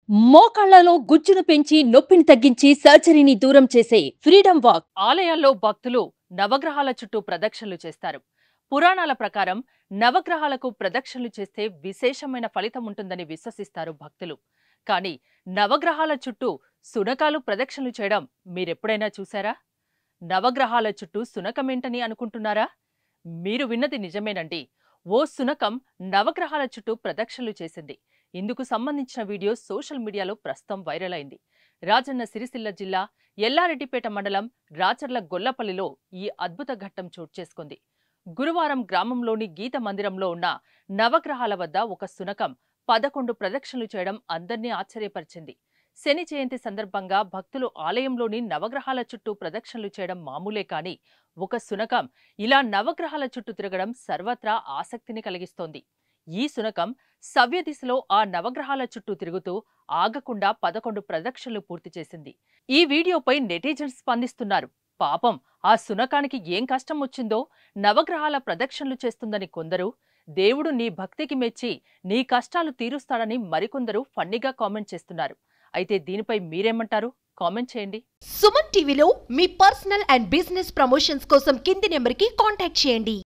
మోకాళ్లలో గుజ్జును పెంచి నొప్పిని తగ్గించి సర్జరీని దూరం చేసే ఫ్రీడమ్ వాక్. ఆలయాల్లో భక్తులు నవగ్రహాల చుట్టూ ప్రదక్షిణలు చేస్తారు. పురాణాల ప్రకారం నవగ్రహాలకు ప్రదక్షిణలు చేస్తే విశేషమైన ఫలితం ఉంటుందని విశ్వసిస్తారు భక్తులు. కానీ నవగ్రహాల చుట్టూ సునకాలు ప్రదక్షిణలు చేయడం మీరెప్పుడైనా చూశారా? నవగ్రహాల చుట్టూ సునకమేంటని అనుకుంటున్నారా? మీరు విన్నది నిజమేనండి. ఓ సునకం నవగ్రహాల చుట్టూ ప్రదక్షిణలు చేసింది. ఇందుకు సంబంధించిన వీడియో సోషల్ మీడియాలో ప్రస్తుతం వైరల్ అయింది. రాజన్న సిరిసిల్ల జిల్లా ఎల్లారెడ్డిపేట మండలం రాచర్ల గొల్లపల్లిలో ఈ అద్భుత ఘట్టం చోటు చేసుకుంది. గురువారం గ్రామంలోని గీత మందిరంలో ఉన్న నవగ్రహాల వద్ద ఒక సునకం 11 ప్రదక్షిణలు చేయడం అందర్నీ ఆశ్చర్యపరిచింది. శని జయంతి సందర్భంగా భక్తులు ఆలయంలోని నవగ్రహాల చుట్టూ ప్రదక్షిణలు చేయడం మామూలే కాని ఒక సునకం ఇలా నవగ్రహాల చుట్టూ తిరగడం సర్వత్రా ఆసక్తిని కలిగిస్తోంది. ఈ సునకం సవ్య దిశలో ఆ నవగ్రహాల చుట్టూ తిరుగుతూ ఆగకుండా 11 ప్రదక్షిణలు పూర్తి చేసింది. ఈ వీడియోపై నెటిజన్స్ స్పందిస్తున్నారు. పాపం ఆ సునకానికి ఏం కష్టం వచ్చిందో నవగ్రహాల ప్రదక్షిణలు చేస్తుందని కొందరు, దేవుడు నీ భక్తికి మెచ్చి నీ కష్టాలు తీరుస్తాడని మరికొందరు ఫన్నీగా కామెంట్ చేస్తున్నారు. అయితే దీనిపై మీరేమంటారు? కామెంట్ చేయండి. సుమన్ టీవీలో మీ పర్సనల్ అండ్ బిజినెస్ ప్రమోషన్స్ కోసం కింది నెంబర్కి కాంటాక్ట్ చేయండి.